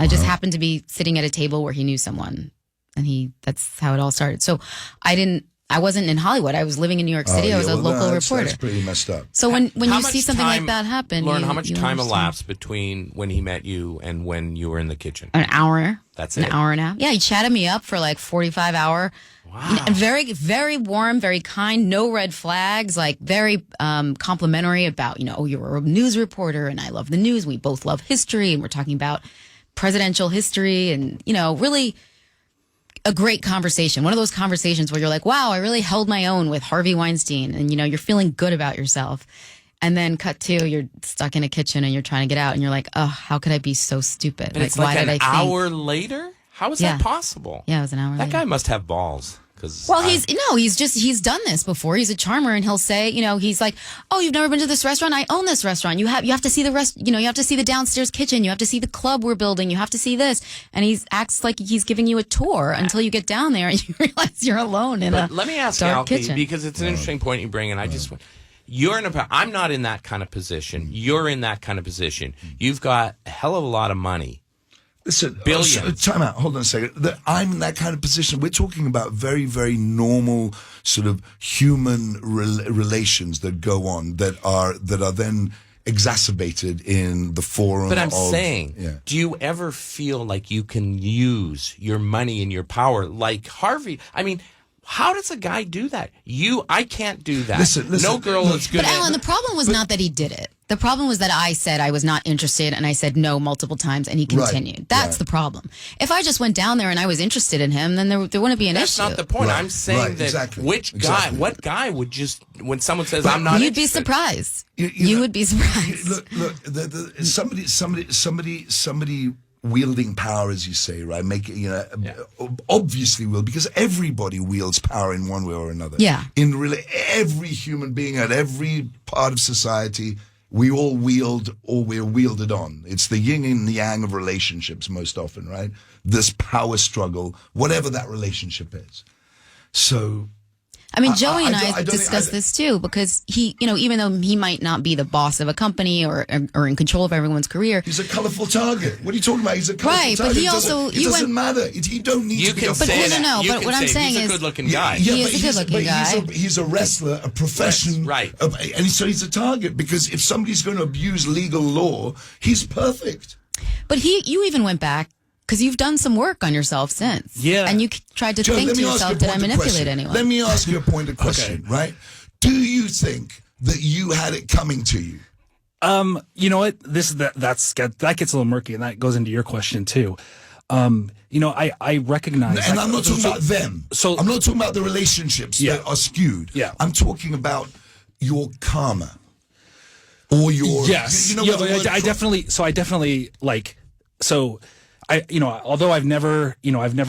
I just happened to be sitting at a table where he knew someone, and that's how it all started. So I wasn't in Hollywood. I was living in New York City. I was a local reporter. That's pretty messed up. So when you see something like that happen, Lauren, how much you time understand. elapsed between when he met you and when you were in the kitchen? An hour. That's an it? hour and a half. Yeah, he chatted me up for like 45 hours. Wow. And very, very warm, very kind, no red flags, like very complimentary about, you're a news reporter and I love the news. We both love history and we're talking about presidential history and, really a great conversation. One of those conversations where you're like, wow, I really held my own with Harvey Weinstein and, you're feeling good about yourself. And then cut to, you're stuck in a kitchen and you're trying to get out and you're like, oh, how could I be so stupid? And it's like an hour later? How is that possible? Yeah, it was an hour later. That guy must have balls. Well, he's done this before. He's a charmer and he'll say, he's like, oh, you've never been to this restaurant? I own this restaurant. You have to see the you have to see the downstairs kitchen. You have to see the club we're building. You have to see this. And he acts like he's giving you a tour until you get down there and you realize you're alone in a Let me ask dark Alki, kitchen. because it's an interesting point you bring, and I just, I'm not in that kind of position. You're in that kind of position. You've got a hell of a lot of money. Listen, billions. Time out. Hold on a second. I'm in that kind of position. We're talking about very, very normal sort of human relations that go on that are then exacerbated in the forum. But I'm saying, do you ever feel like you can use your money and your power like Harvey? I mean, how does a guy do that? I can't do that. Listen, no girl is good. But Alan, the problem was not that he did it. The problem was that I said I was not interested, and I said no multiple times, and he continued. That's the problem. If I just went down there and I was interested in him, then there wouldn't be an issue. That's not the point. I'm saying that what guy would just, when someone says I'm not You'd interested. be surprised. You would be surprised. Look, somebody wielding power, as you say, right? Obviously will, because everybody wields power in one way or another. Yeah. Every human being at every part of society, we all wield or we're wielded on. It's the yin and the yang of relationships most often, right? This power struggle, whatever that relationship is. So, I mean, Joey and I discussed this too, because he, even though he might not be the boss of a company or in control of everyone's career, he's a colorful target. What are you talking about? He's a colorful target. But he also, it doesn't matter. He don't need to be a No. But what I'm saying he's is, a good-looking guy. He is a good-looking guy. He's a wrestler, a profession, right? And so he's a target because if somebody's going to abuse legal law, he's perfect. But you even went back. Because you've done some work on yourself since. Yeah. And you tried to think to yourself, did I manipulate anyone? Let me ask you a pointed question, right? Do you think that you had it coming to you? You know what? That gets a little murky, and that goes into your question too. I recognize, and I'm not talking about them. So I'm not talking about the relationships that are skewed. Yeah, I'm talking about your karma or your. Yes, I definitely like. So, although I've never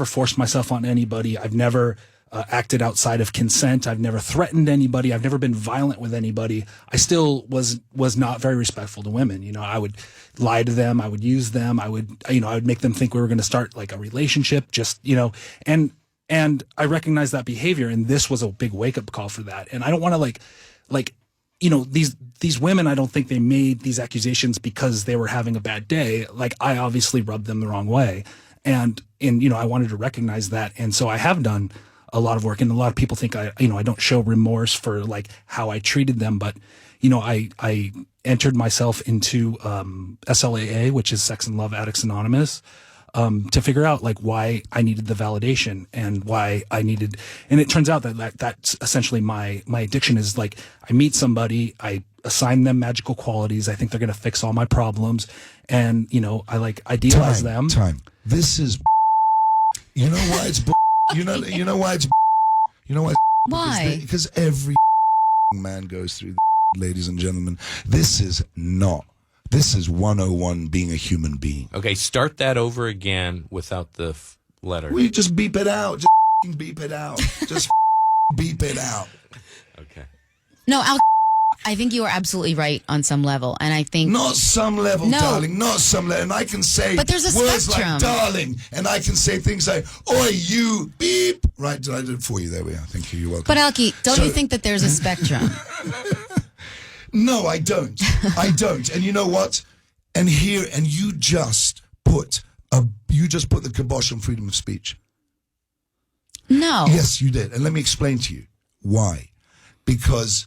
forced myself on anybody. I've never acted outside of consent. I've never threatened anybody. I've never been violent with anybody. I still was not very respectful to women. I would lie to them. I would use them. I would make them think we were going to start like a relationship. And I recognize that behavior, and this was a big wake up call for that. And I don't want to these women, I don't think they made these accusations because they were having a bad day. Like, I obviously rubbed them the wrong way. And I wanted to recognize that. And so I have done a lot of work, and a lot of people think I don't show remorse for like how I treated them. But, I entered myself into, SLAA, which is Sex and Love Addicts Anonymous, to figure out like why I needed the validation and why I needed, and it turns out that's essentially my addiction is like, I meet somebody, I assign them magical qualities. I think they're going to fix all my problems. And, I idealize them. This is, you know why it's, you know why it's, why? Because every man goes through, ladies and gentlemen. This is 101 being a human being. Okay, start that over again without the letter. We just beep it out. Just beep it out. Just beep it out. Okay. No, I think you are absolutely right on some level, and I think not some level, darling, not some level. And I can say but there's a words spectrum. like darling, and I can say things like "oi, you beep." Right, I did it for you. There we are. Thank you. You're welcome. But Alki, don't you think that there's a spectrum? No, I don't. I don't. And you know what? And you just put the kibosh on freedom of speech. No. Yes, you did. And let me explain to you why. Because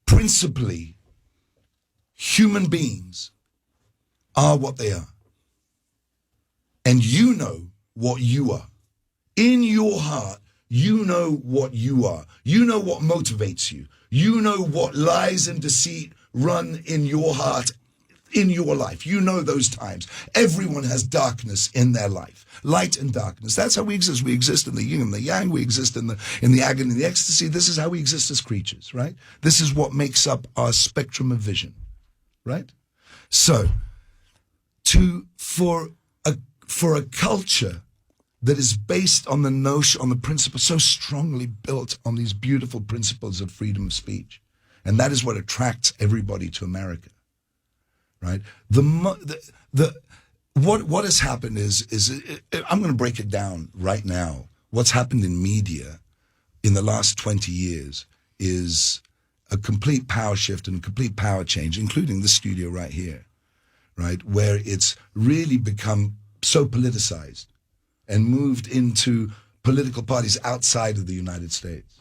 principally, human beings are what they are. And you know what you are. In your heart, you know what you are. You know what motivates you. You know what lies and deceit run in your heart, in your life. You know those times. Everyone has darkness in their life. Light and darkness. That's how we exist. We exist in the yin and the yang. We exist in the agony and the ecstasy. This is how we exist as creatures, right? This is what makes up our spectrum of vision, right? So, for a culture that is based on the notion, on the principle, so strongly built on these beautiful principles of freedom of speech. And that is what attracts everybody to America, right? What has happened is I'm going to break it down right now. What's happened in media in the last 20 years is a complete power shift and a complete power change, including the studio right here, right, where it's really become so politicized and moved into political parties outside of the United States.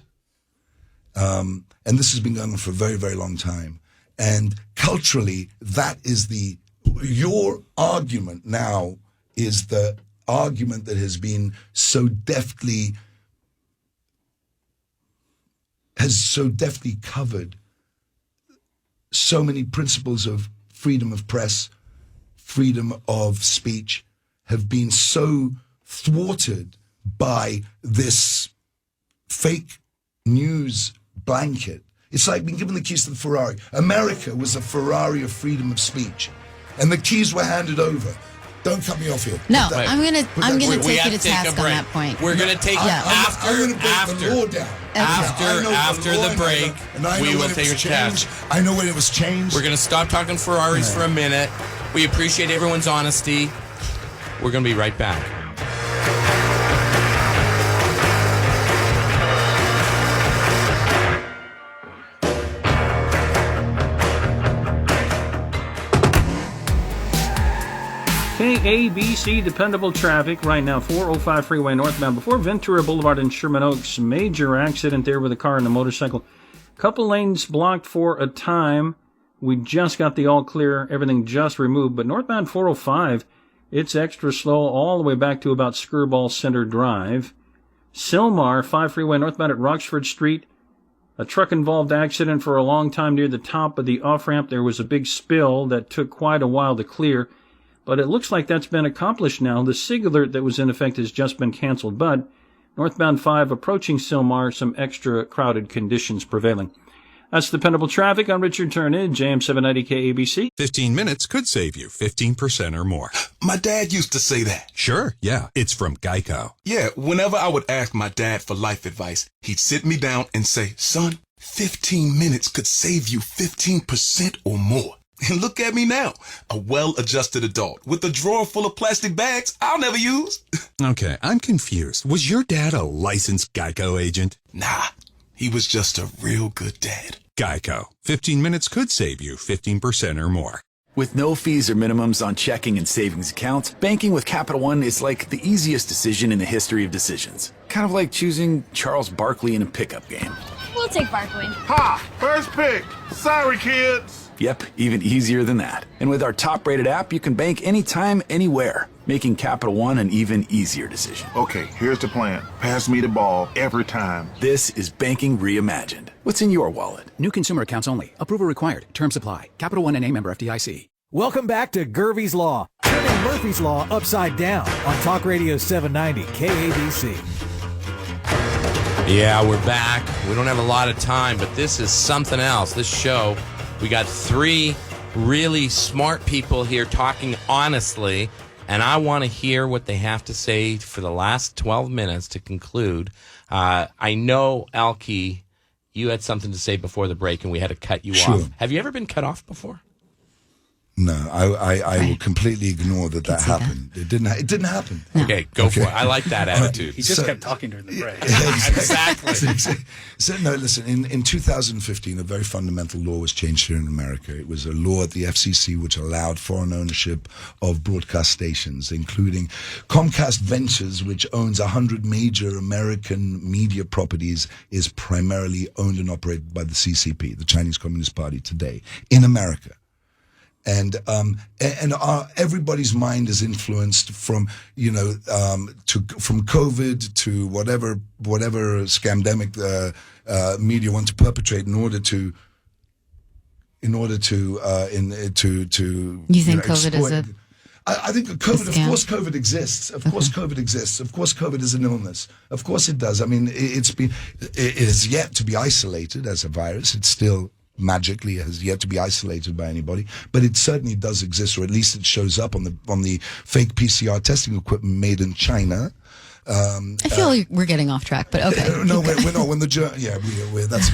And this has been going on for a very, very long time. And culturally, that is your argument now is the argument that has been so deftly covered so many principles of freedom of press, freedom of speech, have been so thwarted by this fake news blanket. It's like being given the keys to the Ferrari. America was a Ferrari of freedom of speech, and the keys were handed over. Don't cut me off here. No, I'm gonna take you to task on that point. We're gonna take after the break. We will take a task. I know when it was changed. We're gonna stop talking Ferraris for a minute. We appreciate everyone's honesty. We're gonna be right back. KABC dependable traffic right now, 405 freeway northbound before Ventura Boulevard in Sherman Oaks. Major accident there with a car and a motorcycle. Couple lanes blocked for a time. We just got the all clear, everything just removed. But northbound 405, it's extra slow all the way back to about Skirball Center Drive. Sylmar, 5 freeway northbound at Roxford Street. A truck-involved accident for a long time near the top of the off-ramp. There was a big spill that took quite a while to clear. But it looks like that's been accomplished now. The SIG alert that was in effect has just been canceled. But northbound 5 approaching Sylmar, some extra crowded conditions prevailing. That's dependable traffic. I'm Richard Turnage, AM 790 KABC. 15 minutes could save you 15% or more. My dad used to say that. Sure, yeah. It's from Geico. Yeah, whenever I would ask my dad for life advice, he'd sit me down and say, son, 15 minutes could save you 15% or more. And look at me now, a well-adjusted adult with a drawer full of plastic bags I'll never use. Okay, I'm confused. Was your dad a licensed Geico agent? Nah, he was just a real good dad. Geico. 15 minutes could save you 15% or more. With no fees or minimums on checking and savings accounts, banking with Capital One is like the easiest decision in the history of decisions. Kind of like choosing Charles Barkley in a pickup game. We'll take Barkley. Ha! First pick. Sorry, kids. Yep, even easier than that. And with our top-rated app, you can bank anytime, anywhere, making Capital One an even easier decision. Okay, here's the plan. Pass me the ball every time. This is banking reimagined. What's in your wallet? New consumer accounts only. Approval required. Terms apply. Capital One N.A. member FDIC. Welcome back to Gurvey's Law. Turning Murphy's Law upside down on Talk Radio 790 KABC. Yeah, we're back. We don't have a lot of time, but this is something else. This show, we got 3 really smart people here talking honestly, and I want to hear what they have to say for the last 12 minutes to conclude. I know, Alki, you had something to say before the break, and we had to cut you off. Have you ever been cut off before? No, I will completely ignore that happened. It didn't happen. No. Okay, go for it. I like that attitude. He just kept talking during the break. Exactly. So, no, listen, in 2015, a very fundamental law was changed here in America. It was a law at the FCC which allowed foreign ownership of broadcast stations, including Comcast Ventures, which owns 100 major American media properties, is primarily owned and operated by the CCP, the Chinese Communist Party today, in America. And everybody's mind is influenced from from COVID to whatever scamdemic media want to perpetrate in order to you think COVID is a I think COVID, of course, COVID exists. Of course, COVID exists. Of course, COVID is an illness. Of course, it does. I mean, it is yet to be isolated as a virus. It's still magically has yet to be isolated by anybody, but it certainly does exist, or at least it shows up on the fake PCR testing equipment made in China. I feel like we're getting off track, but okay. No, we're not. When that's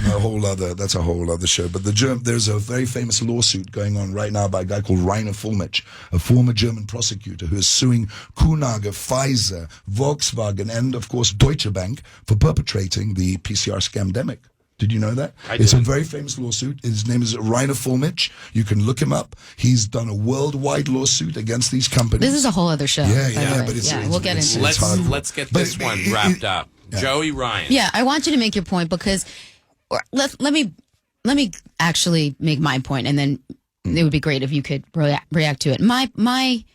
a whole other show. But there's a very famous lawsuit going on right now by a guy called Rainer Fulmich, a former German prosecutor who is suing Kuhnager, Pfizer, Volkswagen, and of course Deutsche Bank for perpetrating the PCR scamdemic. Did you know that? It's a very famous lawsuit. His name is Rainer Fulmich. You can look him up. He's done a worldwide lawsuit against these companies. This is a whole other show. But we'll get into it. Let's get this one wrapped up. Joey Ryan. Yeah, I want you to make your point because let me actually make my point, and then it would be great if you could react to it. My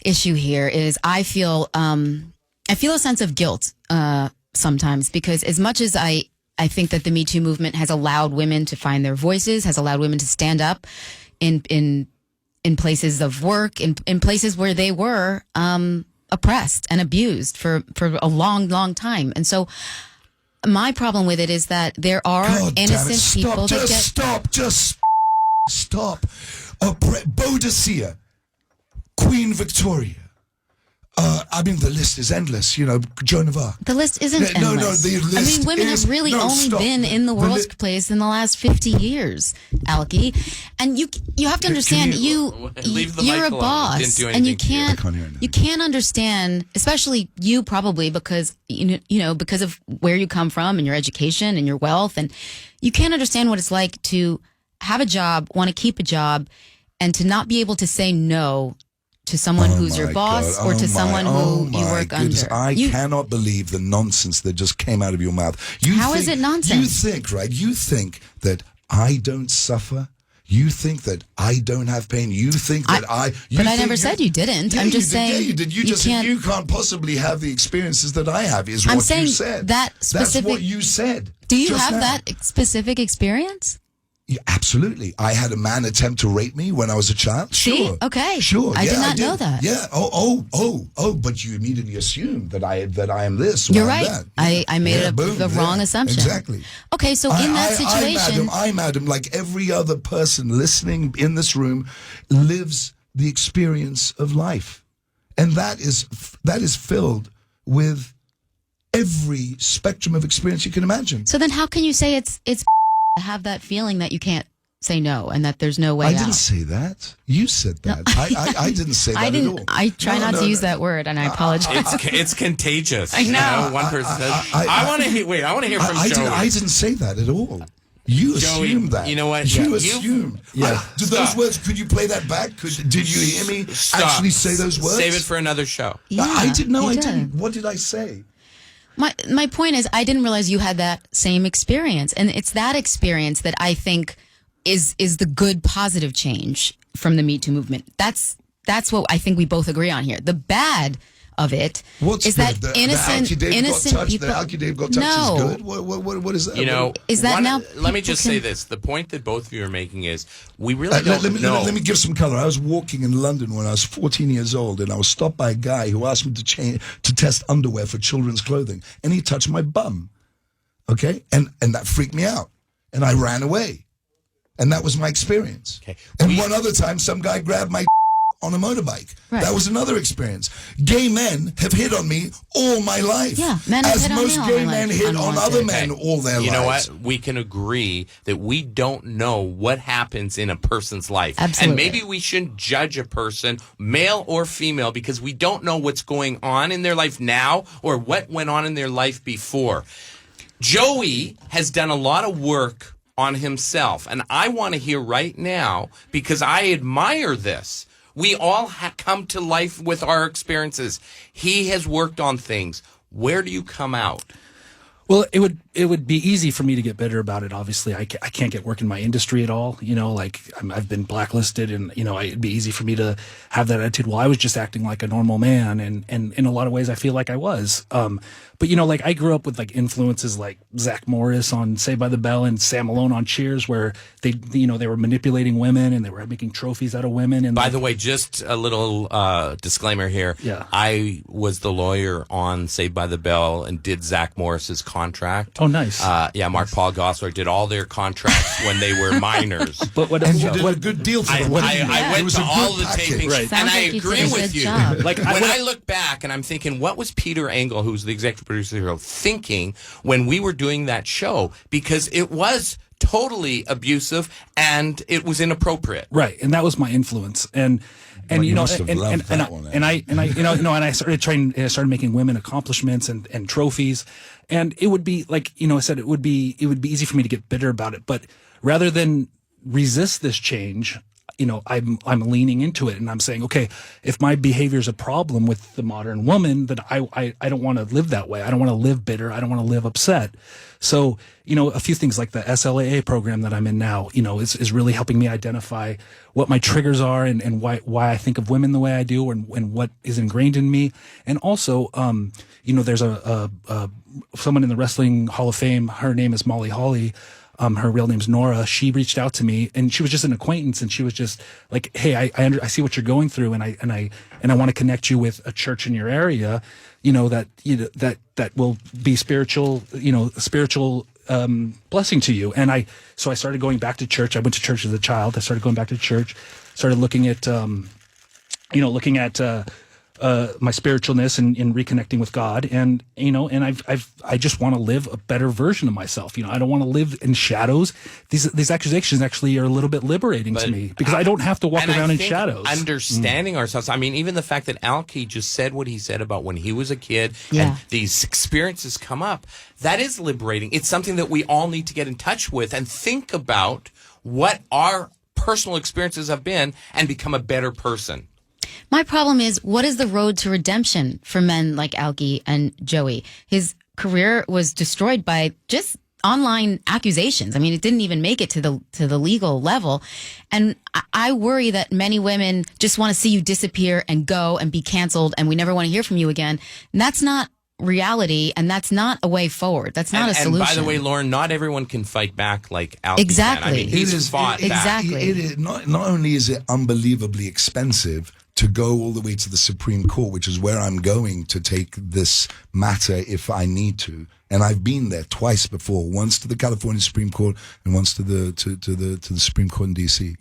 issue here is I feel a sense of guilt sometimes because as much as I think that the Me Too movement has allowed women to find their voices, has allowed women to stand up in places of work, in places where they were oppressed and abused for a long, long time. And so my problem with it is that there are innocent people that get... Stop. Boadicea, Queen Victoria. The list is endless. Joan of Arc. The list isn't endless. No, the list women have really only been in the workplace in the last 50 years, Alki. And you have to understand, you're a boss, and you can't understand, especially you probably because because of where you come from and your education and your wealth, and you can't understand what it's like to have a job, want to keep a job, and to not be able to say no to someone who's your boss or to someone who you work under. I cannot believe the nonsense that just came out of your mouth. How is it nonsense? You think that I don't suffer. You think that I don't have pain. You think that I never said you didn't. I'm just saying. Yeah, you did. You just said you can't possibly have the experiences that I have. Is what you said. That's what you said. Do you have that specific experience? Yeah, absolutely. I had a man attempt to rape me when I was a child. Sure. See? Okay. Sure. I did not know that. Yeah. Oh. But you immediately assume that I am this. Or You're I'm right. That. I made the wrong assumption. Exactly. Okay. So in that situation, I, madam, like every other person listening in this room, lives the experience of life, and that is filled with every spectrum of experience you can imagine. So then, how can you say it's to have that feeling that you can't say no and that there's no way out? I didn't say that. You said that. No. I didn't say that at all. I try not to use that word, and I apologize. It's contagious. I know. One person says, I want to hear from Joey. I didn't say that at all. You assumed that. You know what? You assumed. Yeah. Did those words, could you play that back? Did you hear me actually say those words? Save it for another show. Yeah, I didn't. What did I say? My point is, I didn't realize you had that same experience, and it's that experience that I think is the good, positive change from the Me Too movement. That's what I think we both agree on here. The bad of it is that innocent people. The Alki Dave got touched is good. What is that? Is that now? Let me just say this: the point that both of you are making is we really don't know. Let me give some color. I was walking in London when I was 14 years old, and I was stopped by a guy who asked me to test underwear for children's clothing, and he touched my bum. Okay, and that freaked me out, and I ran away, and that was my experience. Okay, and one other time, some guy grabbed my on a motorbike. Right. That was another experience. Gay men have hit on me all my life. Yeah, men have hit on me all my life. As most gay men hit on other men all their lives. You know what? We can agree that we don't know what happens in a person's life. Absolutely. And maybe we shouldn't judge a person, male or female, because we don't know what's going on in their life now or what went on in their life before. Joey has done a lot of work on himself, and I want to hear right now, because I admire this. We all come to life with our experiences. He has worked on things. Where do you come out? Well, it would be easy for me to get bitter about it. Obviously, I can't get work in my industry at all. I've been blacklisted, and it'd be easy for me to have that attitude. Well, I was just acting like a normal man, and in a lot of ways, I feel like I was. But I grew up with influences like Zach Morris on Saved by the Bell and Sam Malone on Cheers, where they were manipulating women and they were making trophies out of women. And by the way, just a little disclaimer here. Yeah. I was the lawyer on Saved by the Bell and did Zach Morris's contract. Oh, nice. Yeah, Mark Paul Gosselaar did all their contracts when they were minors. But what you did a good deal for them. I went to all the tapings, Right. and I like you agree did a with good you. job. Like when I look back, and I'm thinking, what was Peter Engel, who's the executive producer here, thinking when we were doing that show? Because it was totally abusive and it was inappropriate. Right, and that was my influence, and Well, you know, must have loved that one, and I and I started making women accomplishments and trophies, and it would be like, I said, it would be easy for me to get bitter about it, but rather than resist this change, I'm leaning into it, and I'm saying, okay, if my behavior is a problem with the modern woman, then I don't want to live that way. I don't want to live bitter. I don't want to live upset. So, a few things like the SLAA program that I'm in now, is really helping me identify what my triggers are and why I think of women the way I do and what is ingrained in me. And also, there's someone in the Wrestling Hall of Fame. Her name is Molly Hawley. Her real name's Nora. She reached out to me, and she was just an acquaintance, and she was just like, "Hey, I see what you're going through, and I want to connect you with a church in your area, that will be spiritual blessing to you." And so I started going back to church. I went to church as a child. I started going back to church, started looking at my spiritualness and reconnecting with God, and I just want to live a better version of myself. I don't want to live in shadows. These accusations actually are a little bit liberating to me, because I don't have to walk around in shadows. Understanding ourselves. I mean, even the fact that Alki just said what he said about when he was a kid, and these experiences come up, that is liberating. It's something that we all need to get in touch with and think about what our personal experiences have been and become a better person. My problem is, what is the road to redemption for men like Alki and Joey? His career was destroyed by just online accusations. I mean, it didn't even make it to the legal level. And I worry that many women just want to see you disappear and go and be canceled, and we never want to hear from you again. And that's not reality, and that's not a way forward. That's not a solution. And by the way, Lauren, not everyone can fight back like Alki Exactly. can. I mean, he's fought back. Exactly. Not only is it unbelievably expensive to go all the way to the Supreme Court, which is where I'm going to take this matter if I need to. And I've been there twice before, once to the California Supreme Court and once to the Supreme Court in DC.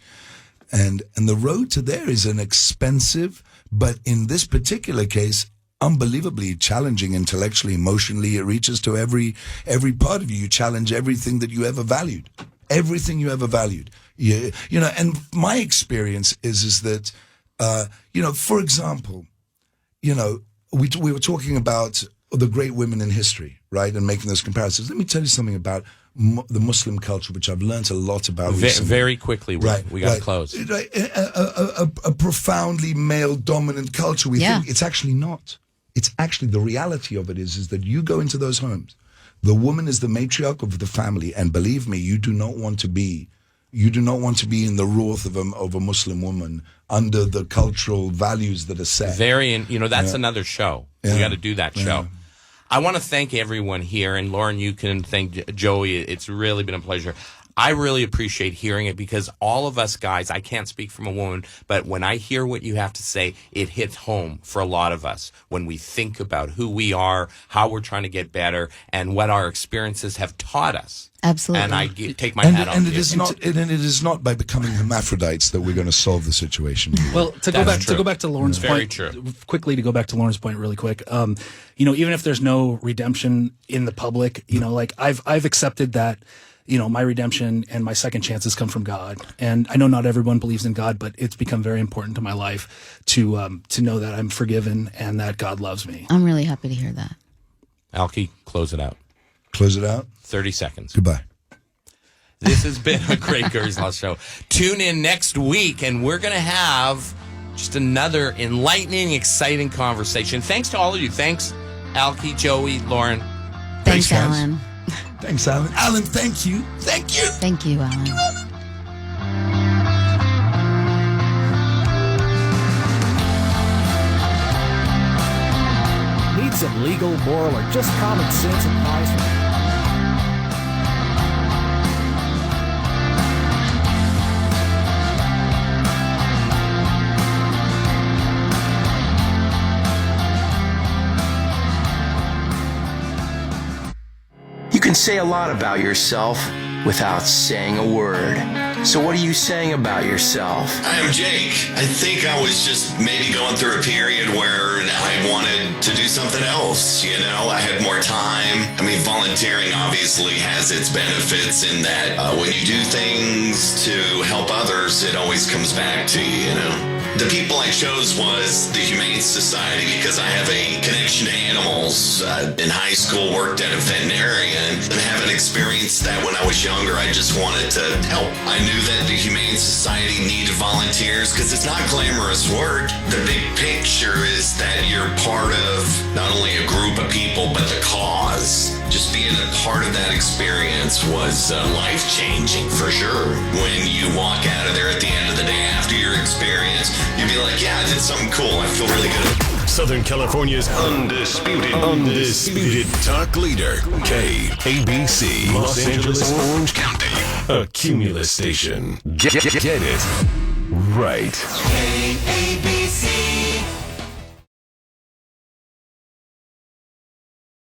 And the road to there is an expensive, but in this particular case, unbelievably challenging intellectually, emotionally. It reaches to every part of you. You challenge everything that you ever valued. Everything you ever valued. And my experience is that for example, we were talking about the great women in history, right? And making those comparisons. Let me tell you something about the Muslim culture, which I've learned a lot about recently. Very quickly, we got to close. Right. A profoundly male-dominant culture. We think it's actually not. It's actually, the reality of it is that you go into those homes, the woman is the matriarch of the family, and believe me, you do not want to be in the wrath of a Muslim woman under the cultural values that are set. That's another show. We got to do that show. I want to thank everyone here, and Lauren, you can thank Joey. It's really been a pleasure. I really appreciate hearing it, because all of us guys, I can't speak from a woman, but when I hear what you have to say, it hits home for a lot of us when we think about who we are, how we're trying to get better, and what our experiences have taught us. Absolutely. And I take my hat off. And it is not by becoming hermaphrodites that we're going to solve the situation. Well, to go back to Lauren's point, very true. Quickly to go back to Lauren's point really quick. Even if there's no redemption in the public, I've accepted that. My redemption and my second chances come from God. And I know not everyone believes in God, but it's become very important to my life to know that I'm forgiven and that God loves me. I'm really happy to hear that. Alki, close it out. Close it out? 30 seconds. Goodbye. This has been a great Gurvey's Law show. Tune in next week, and we're going to have just another enlightening, exciting conversation. Thanks to all of you. Thanks, Alki, Joey, Lauren. Thanks Alan. Thanks, Alan. Alan, thank you. Thank you. Thank you, Alan. Need some legal, moral, or just common sense advice? You can can say a lot about yourself without saying a word. So what are you saying about yourself? Hi, I'm Jake. I think I was just maybe going through a period where I wanted to do something else, you know? I had more time. I mean, volunteering obviously has its benefits in that when you do things to help others, it always comes back to you, you know? The people I chose was the Humane Society because I have a connection to animals. In high school, worked at a veterinarian and having experienced that when I was younger, I just wanted to help. I knew that the Humane Society needed volunteers because it's not glamorous work. The big picture is that you're part of not only a group of people, but the cause. Just being a part of that experience was life-changing for sure. When you walk out of there at the end of the day after your experience, you'd be like, yeah, I did something cool. I feel really good. Southern California's undisputed talk leader, KABC, Los Angeles, Orange County, a Cumulus station. Get it right.